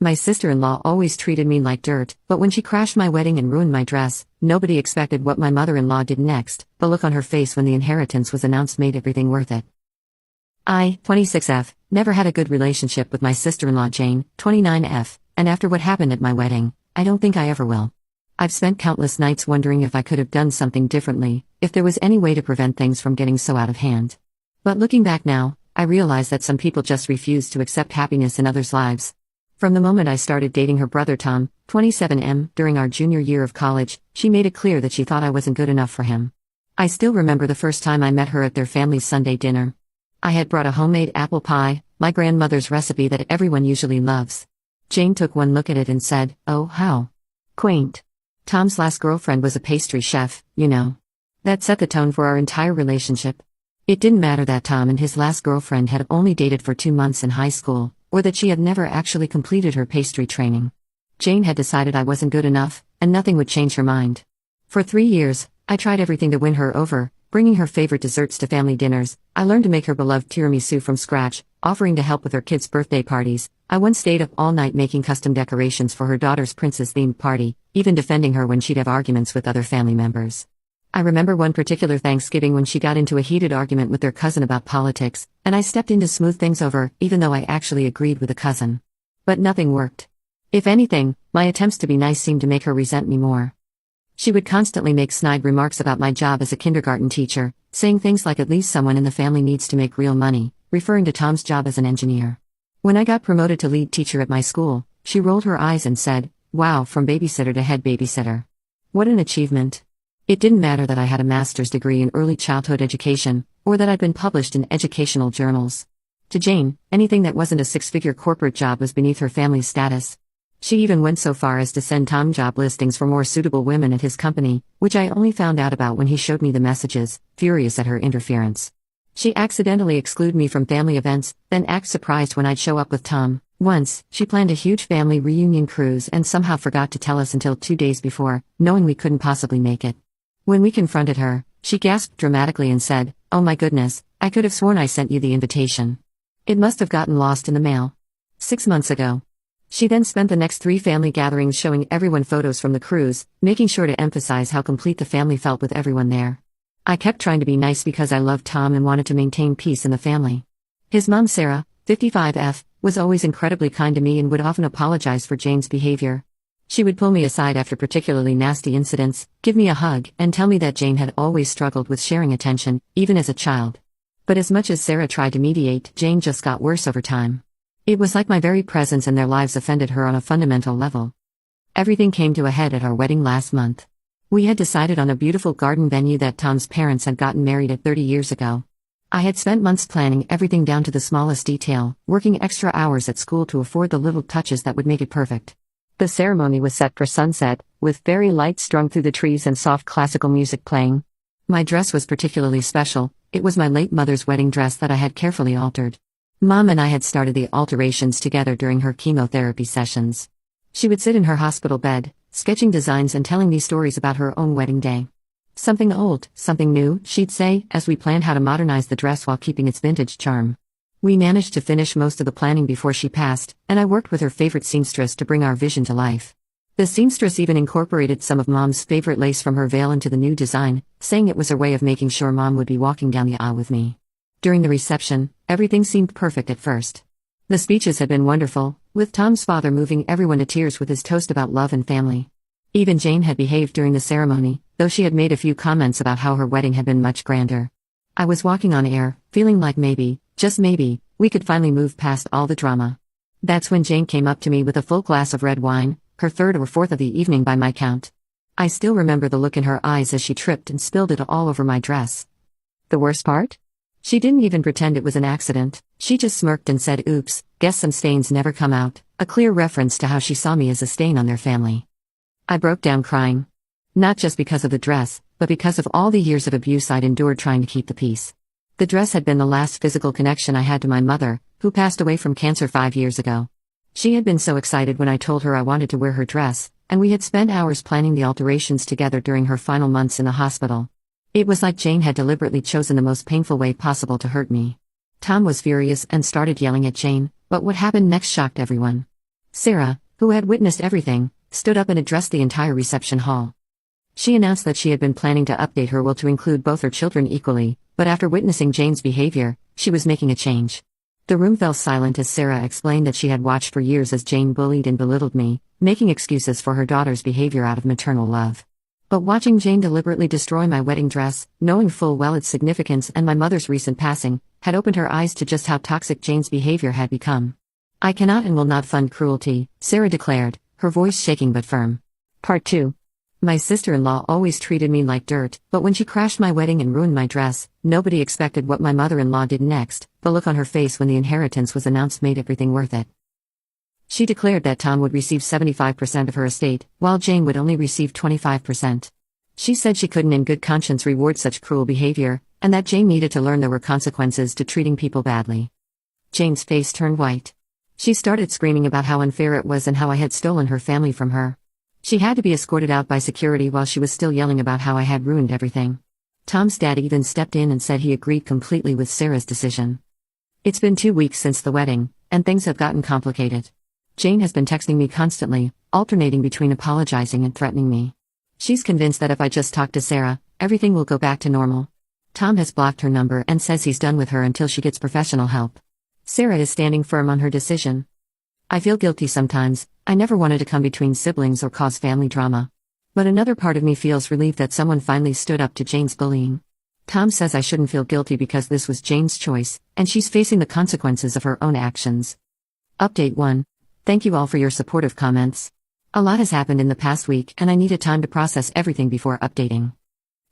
My sister-in-law always treated me like dirt, but when she crashed my wedding and ruined my dress, nobody expected what my mother-in-law did next. The look on her face when the inheritance was announced made everything worth it. 26F, never had a good relationship with my sister-in-law Jane, 29F, and after what happened at my wedding, I don't think I ever will. I've spent countless nights wondering if I could have done something differently, if there was any way to prevent things from getting so out of hand. But looking back now, I realize that some people just refuse to accept happiness in others' lives. From the moment I started dating her brother Tom, 27M, during our junior year of college, she made it clear that she thought I wasn't good enough for him. I still remember the first time I met her at their family's Sunday dinner. I had brought a homemade apple pie, my grandmother's recipe that everyone usually loves. Jane took one look at it and said, "Oh, how quaint." Tom's last girlfriend was a pastry chef, you know. That set the tone for our entire relationship. It didn't matter that Tom and his last girlfriend had only dated for 2 months in high school, or that she had never actually completed her pastry training. Jane had decided I wasn't good enough, and nothing would change her mind. For 3 years, I tried everything to win her over, bringing her favorite desserts to family dinners. I learned to make her beloved tiramisu from scratch, offering to help with her kids' birthday parties. I once stayed up all night making custom decorations for her daughter's princess-themed party, even defending her when she'd have arguments with other family members. I remember one particular Thanksgiving when she got into a heated argument with their cousin about politics, and I stepped in to smooth things over, even though I actually agreed with the cousin. But nothing worked. If anything, my attempts to be nice seemed to make her resent me more. She would constantly make snide remarks about my job as a kindergarten teacher, saying things like at least someone in the family needs to make real money, referring to Tom's job as an engineer. When I got promoted to lead teacher at my school, she rolled her eyes and said, "Wow, from babysitter to head babysitter. What an achievement." It didn't matter that I had a master's degree in early childhood education, or that I'd been published in educational journals. To Jane, anything that wasn't a 6-figure corporate job was beneath her family's status. She even went so far as to send Tom job listings for more suitable women at his company, which I only found out about when he showed me the messages, furious at her interference. She accidentally excluded me from family events, then act surprised when I'd show up with Tom. Once, she planned a huge family reunion cruise and somehow forgot to tell us until 2 days before, knowing we couldn't possibly make it. When we confronted her, she gasped dramatically and said, "Oh my goodness, I could have sworn I sent you the invitation. It must have gotten lost in the mail." 6 months ago. She then spent the next 3 family gatherings showing everyone photos from the cruise, making sure to emphasize how complete the family felt with everyone there. I kept trying to be nice because I loved Tom and wanted to maintain peace in the family. His mom Sarah, 55F, was always incredibly kind to me and would often apologize for Jane's behavior. She would pull me aside after particularly nasty incidents, give me a hug, and tell me that Jane had always struggled with sharing attention, even as a child. But as much as Sarah tried to mediate, Jane just got worse over time. It was like my very presence in their lives offended her on a fundamental level. Everything came to a head at our wedding last month. We had decided on a beautiful garden venue that Tom's parents had gotten married at 30 years ago. I had spent months planning everything down to the smallest detail, working extra hours at school to afford the little touches that would make it perfect. The ceremony was set for sunset, with fairy lights strung through the trees and soft classical music playing. My dress was particularly special. It was my late mother's wedding dress that I had carefully altered. Mom and I had started the alterations together during her chemotherapy sessions. She would sit in her hospital bed, sketching designs and telling me stories about her own wedding day. "Something old, something new," she'd say, as we planned how to modernize the dress while keeping its vintage charm. We managed to finish most of the planning before she passed, and I worked with her favorite seamstress to bring our vision to life. The seamstress even incorporated some of Mom's favorite lace from her veil into the new design, saying it was her way of making sure Mom would be walking down the aisle with me. During the reception, everything seemed perfect at first. The speeches had been wonderful, with Tom's father moving everyone to tears with his toast about love and family. Even Jane had behaved during the ceremony, though she had made a few comments about how her wedding had been much grander. I was walking on air, feeling like maybe, just maybe, we could finally move past all the drama. That's when Jane came up to me with a full glass of red wine, her 3rd or 4th of the evening by my count. I still remember the look in her eyes as she tripped and spilled it all over my dress. The worst part? She didn't even pretend it was an accident. She just smirked and said, "Oops, guess some stains never come out," a clear reference to how she saw me as a stain on their family. I broke down crying. Not just because of the dress, but because of all the years of abuse I'd endured trying to keep the peace. The dress had been the last physical connection I had to my mother, who passed away from cancer 5 years ago. She had been so excited when I told her I wanted to wear her dress, and we had spent hours planning the alterations together during her final months in the hospital. It was like Jane had deliberately chosen the most painful way possible to hurt me. Tom was furious and started yelling at Jane, but what happened next shocked everyone. Sarah, who had witnessed everything, stood up and addressed the entire reception hall. She announced that she had been planning to update her will to include both her children equally, but after witnessing Jane's behavior, she was making a change. The room fell silent as Sarah explained that she had watched for years as Jane bullied and belittled me, making excuses for her daughter's behavior out of maternal love. But watching Jane deliberately destroy my wedding dress, knowing full well its significance and my mother's recent passing, had opened her eyes to just how toxic Jane's behavior had become. I cannot and will not fund cruelty, Sarah declared, her voice shaking but firm. Part 2. My sister-in-law always treated me like dirt, but when she crashed my wedding and ruined my dress, nobody expected what my mother-in-law did next. The look on her face when the inheritance was announced made everything worth it. She declared that Tom would receive 75% of her estate, while Jane would only receive 25%. She said she couldn't in good conscience reward such cruel behavior, and that Jane needed to learn there were consequences to treating people badly. Jane's face turned white. She started screaming about how unfair it was and how I had stolen her family from her. She had to be escorted out by security while she was still yelling about how I had ruined everything. Tom's dad even stepped in and said he agreed completely with Sarah's decision. It's been 2 weeks since the wedding, and things have gotten complicated. Jane has been texting me constantly, alternating between apologizing and threatening me. She's convinced that if I just talk to Sarah, everything will go back to normal. Tom has blocked her number and says he's done with her until she gets professional help. Sarah is standing firm on her decision. I feel guilty sometimes. I never wanted to come between siblings or cause family drama. But another part of me feels relieved that someone finally stood up to Jane's bullying. Tom says I shouldn't feel guilty because this was Jane's choice, and she's facing the consequences of her own actions. Update 1. Thank you all for your supportive comments. A lot has happened in the past week and I needed time to process everything before updating.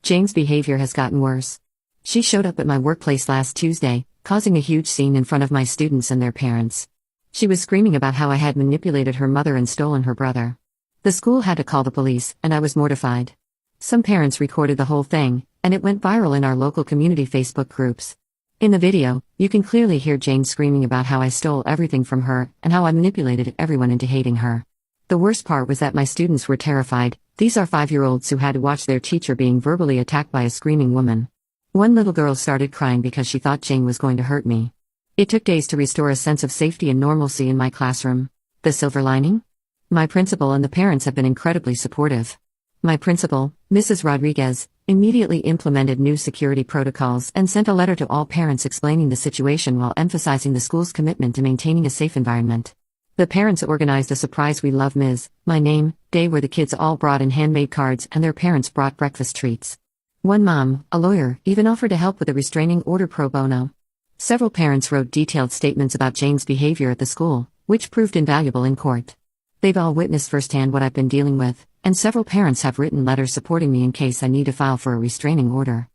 Jane's behavior has gotten worse. She showed up at my workplace last Tuesday, causing a huge scene in front of my students and their parents. She was screaming about how I had manipulated her mother and stolen her brother. The school had to call the police, and I was mortified. Some parents recorded the whole thing, and it went viral in our local community Facebook groups. In the video, you can clearly hear Jane screaming about how I stole everything from her and how I manipulated everyone into hating her. The worst part was that my students were terrified. These are 5-year-olds who had to watch their teacher being verbally attacked by a screaming woman. One little girl started crying because she thought Jane was going to hurt me. It took days to restore a sense of safety and normalcy in my classroom. The silver lining? My principal and the parents have been incredibly supportive. My principal, Mrs. Rodriguez, immediately implemented new security protocols and sent a letter to all parents explaining the situation while emphasizing the school's commitment to maintaining a safe environment. The parents organized a surprise "We Love Ms. My Name" day where the kids all brought in handmade cards and their parents brought breakfast treats. One mom, a lawyer, even offered to help with a restraining order pro bono. Several parents wrote detailed statements about Jane's behavior at the school, which proved invaluable in court. They've all witnessed firsthand what I've been dealing with, and several parents have written letters supporting me in case I need to file for a restraining order.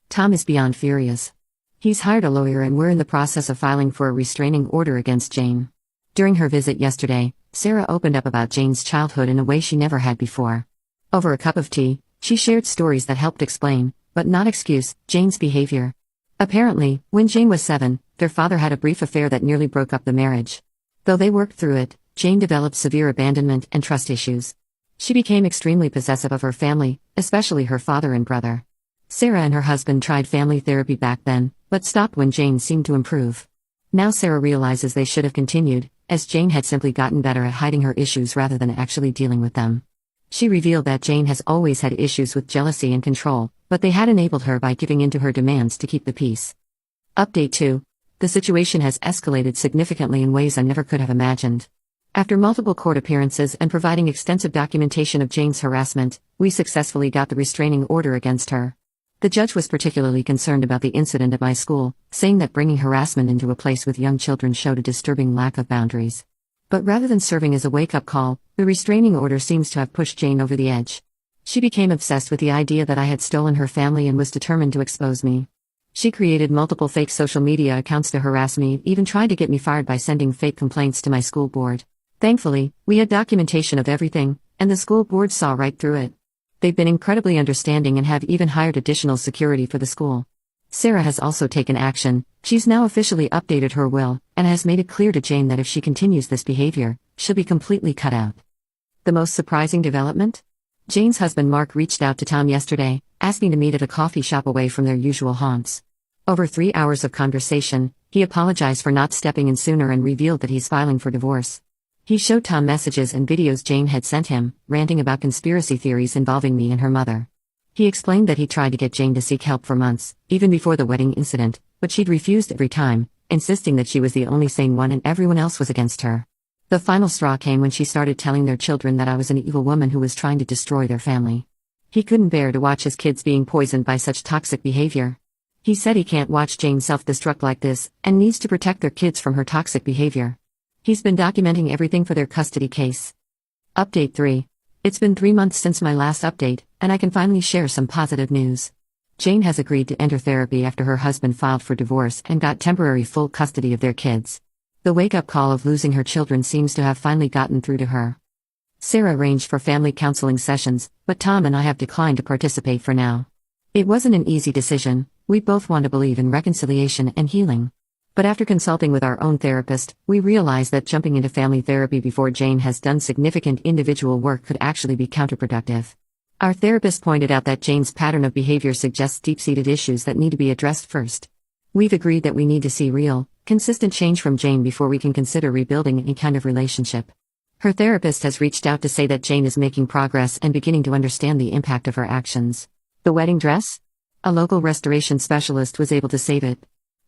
Tom is beyond furious. He's hired a lawyer and we're in the process of filing for a restraining order against Jane. During her visit yesterday, Sarah opened up about Jane's childhood in a way she never had before. Over a cup of tea, she shared stories that helped explain, but not excuse, Jane's behavior. Apparently, when Jane was 7, their father had a brief affair that nearly broke up the marriage. Though they worked through it, Jane developed severe abandonment and trust issues. She became extremely possessive of her family, especially her father and brother. Sarah and her husband tried family therapy back then, but stopped when Jane seemed to improve. Now Sarah realizes they should have continued, as Jane had simply gotten better at hiding her issues rather than actually dealing with them. She revealed that Jane has always had issues with jealousy and control, but they had enabled her by giving in to her demands to keep the peace. Update 2. The situation has escalated significantly in ways I never could have imagined. After multiple court appearances and providing extensive documentation of Jane's harassment, we successfully got the restraining order against her. The judge was particularly concerned about the incident at my school, saying that bringing harassment into a place with young children showed a disturbing lack of boundaries. But rather than serving as a wake-up call, the restraining order seems to have pushed Jane over the edge. She became obsessed with the idea that I had stolen her family and was determined to expose me. She created multiple fake social media accounts to harass me, even tried to get me fired by sending fake complaints to my school board. Thankfully, we had documentation of everything, and the school board saw right through it. They've been incredibly understanding and have even hired additional security for the school. Sarah has also taken action. She's now officially updated her will, and has made it clear to Jane that if she continues this behavior, she'll be completely cut out. The most surprising development? Jane's husband Mark reached out to Tom yesterday, asking to meet at a coffee shop away from their usual haunts. Over 3 hours of conversation, he apologized for not stepping in sooner and revealed that he's filing for divorce. He showed Tom messages and videos Jane had sent him, ranting about conspiracy theories involving me and her mother. He explained that he tried to get Jane to seek help for months, even before the wedding incident, but she'd refused every time, insisting that she was the only sane one and everyone else was against her. The final straw came when she started telling their children that I was an evil woman who was trying to destroy their family. He couldn't bear to watch his kids being poisoned by such toxic behavior. He said he can't watch Jane self-destruct like this, and needs to protect their kids from her toxic behavior. He's been documenting everything for their custody case. Update 3. It's been 3 months since my last update, and I can finally share some positive news. Jane has agreed to enter therapy after her husband filed for divorce and got temporary full custody of their kids. The wake-up call of losing her children seems to have finally gotten through to her. Sarah arranged for family counseling sessions, but Tom and I have declined to participate for now. It wasn't an easy decision. We both want to believe in reconciliation and healing. But after consulting with our own therapist, we realized that jumping into family therapy before Jane has done significant individual work could actually be counterproductive. Our therapist pointed out that Jane's pattern of behavior suggests deep-seated issues that need to be addressed first. We've agreed that we need to see real, consistent change from Jane before we can consider rebuilding any kind of relationship. Her therapist has reached out to say that Jane is making progress and beginning to understand the impact of her actions. The wedding dress? A local restoration specialist was able to save it.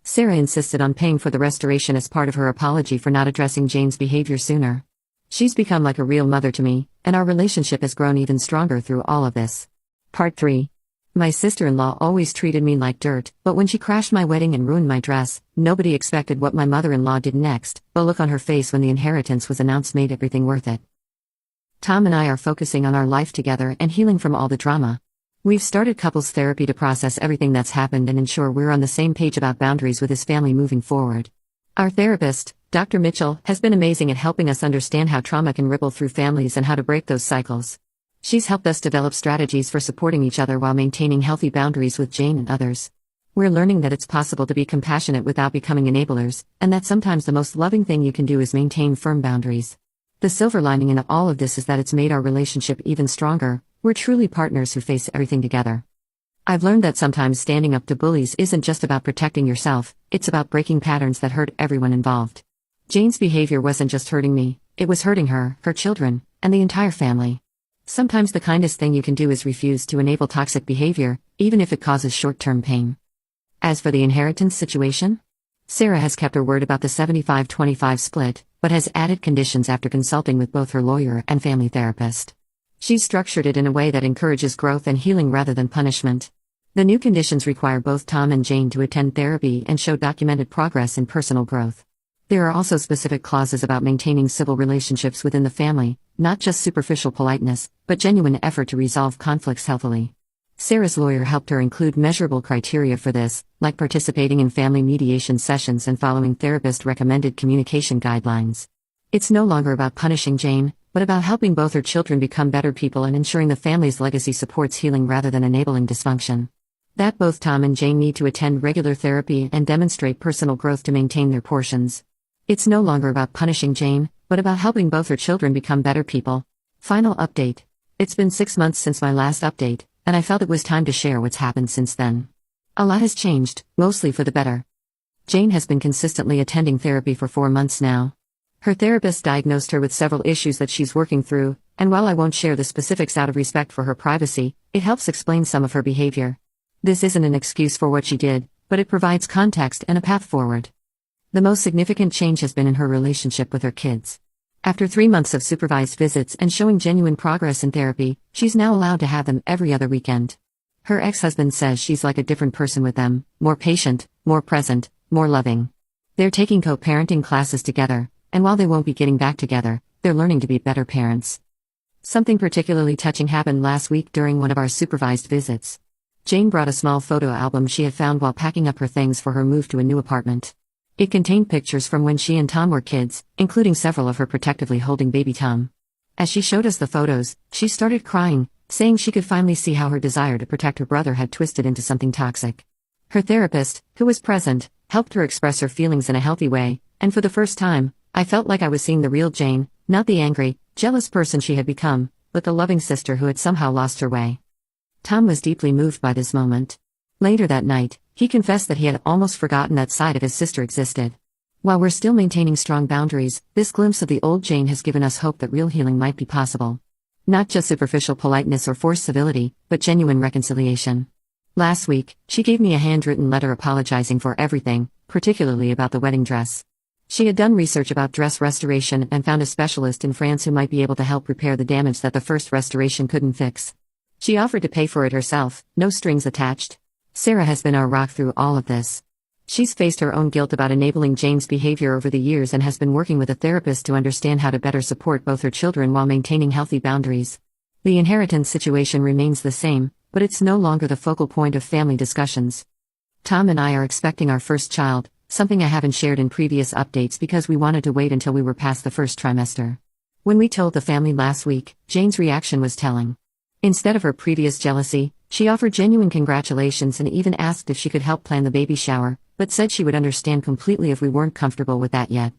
Sarah insisted on paying for the restoration as part of her apology for not addressing Jane's behavior sooner. She's become like a real mother to me, and our relationship has grown even stronger through all of this. Part 3. My sister-in-law always treated me like dirt, but when she crashed my wedding and ruined my dress, nobody expected what my mother-in-law did next. The look on her face when the inheritance was announced made everything worth it. Tom and I are focusing on our life together and healing from all the drama. We've started couples therapy to process everything that's happened and ensure we're on the same page about boundaries with his family moving forward. Our therapist, Dr. Mitchell, has been amazing at helping us understand how trauma can ripple through families and how to break those cycles. She's helped us develop strategies for supporting each other while maintaining healthy boundaries with Jane and others. We're learning that it's possible to be compassionate without becoming enablers, and that sometimes the most loving thing you can do is maintain firm boundaries. The silver lining in all of this is that it's made our relationship even stronger. We're truly partners who face everything together. I've learned that sometimes standing up to bullies isn't just about protecting yourself, it's about breaking patterns that hurt everyone involved. Jane's behavior wasn't just hurting me, it was hurting her, her children, and the entire family. Sometimes the kindest thing you can do is refuse to enable toxic behavior, even if it causes short-term pain. As for the inheritance situation, Sarah has kept her word about the 75-25 split, but has added conditions after consulting with both her lawyer and family therapist. She's structured it in a way that encourages growth and healing rather than punishment. The new conditions require both Tom and Jane to attend therapy and show documented progress in personal growth. There are also specific clauses about maintaining civil relationships within the family, not just superficial politeness, but genuine effort to resolve conflicts healthily. Sarah's lawyer helped her include measurable criteria for this, like participating in family mediation sessions and following therapist-recommended communication guidelines. It's no longer about punishing Jane, but about helping both her children become better people and ensuring the family's legacy supports healing rather than enabling dysfunction. That both Tom and Jane need to attend regular therapy and demonstrate personal growth to maintain their portions. It's no longer about punishing Jane, but about helping both her children become better people. Final update. It's been 6 months since my last update, and I felt it was time to share what's happened since then. A lot has changed, mostly for the better. Jane has been consistently attending therapy for 4 months now. Her therapist diagnosed her with several issues that she's working through, and while I won't share the specifics out of respect for her privacy, it helps explain some of her behavior. This isn't an excuse for what she did, but it provides context and a path forward. The most significant change has been in her relationship with her kids. After 3 months of supervised visits and showing genuine progress in therapy, she's now allowed to have them every other weekend. Her ex-husband says she's like a different person with them, more patient, more present, more loving. They're taking co-parenting classes together, and while they won't be getting back together, they're learning to be better parents. Something particularly touching happened last week during one of our supervised visits. Jane brought a small photo album she had found while packing up her things for her move to a new apartment. It contained pictures from when she and Tom were kids, including several of her protectively holding baby Tom. As she showed us the photos, she started crying, saying she could finally see how her desire to protect her brother had twisted into something toxic. Her therapist, who was present, helped her express her feelings in a healthy way, and for the first time, I felt like I was seeing the real Jane, not the angry, jealous person she had become, but the loving sister who had somehow lost her way. Tom was deeply moved by this moment. Later that night, he confessed that he had almost forgotten that side of his sister existed. While we're still maintaining strong boundaries, this glimpse of the old Jane has given us hope that real healing might be possible. Not just superficial politeness or forced civility, but genuine reconciliation. Last week, she gave me a handwritten letter apologizing for everything, particularly about the wedding dress. She had done research about dress restoration and found a specialist in France who might be able to help repair the damage that the first restoration couldn't fix. She offered to pay for it herself, no strings attached. Sarah has been our rock through all of this. She's faced her own guilt about enabling Jane's behavior over the years and has been working with a therapist to understand how to better support both her children while maintaining healthy boundaries. The inheritance situation remains the same, but it's no longer the focal point of family discussions. Tom and I are expecting our first child, something I haven't shared in previous updates because we wanted to wait until we were past the first trimester. When we told the family last week, Jane's reaction was telling. Instead of her previous jealousy, she offered genuine congratulations and even asked if she could help plan the baby shower, but said she would understand completely if we weren't comfortable with that yet.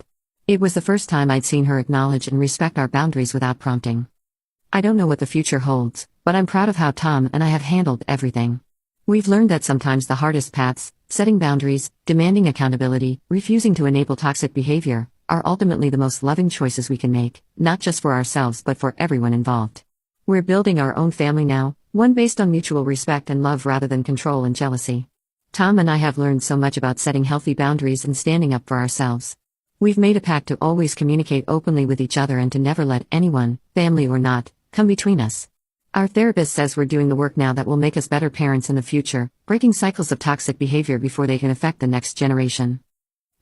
It was the first time I'd seen her acknowledge and respect our boundaries without prompting. I don't know what the future holds, but I'm proud of how Tom and I have handled everything. We've learned that sometimes the hardest paths, setting boundaries, demanding accountability, refusing to enable toxic behavior, are ultimately the most loving choices we can make, not just for ourselves but for everyone involved. We're building our own family now, one based on mutual respect and love rather than control and jealousy. Tom and I have learned so much about setting healthy boundaries and standing up for ourselves. We've made a pact to always communicate openly with each other and to never let anyone, family or not, come between us. Our therapist says we're doing the work now that will make us better parents in the future, breaking cycles of toxic behavior before they can affect the next generation.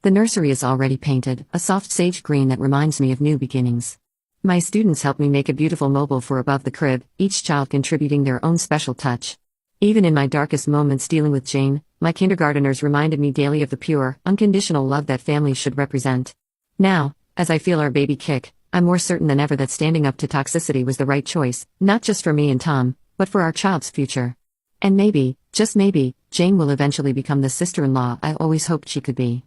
The nursery is already painted, a soft sage green that reminds me of new beginnings. My students helped me make a beautiful mobile for above the crib, each child contributing their own special touch. Even in my darkest moments dealing with Jane, my kindergarteners reminded me daily of the pure, unconditional love that families should represent. Now, as I feel our baby kick, I'm more certain than ever that standing up to toxicity was the right choice, not just for me and Tom, but for our child's future. And maybe, just maybe, Jane will eventually become the sister-in-law I always hoped she could be.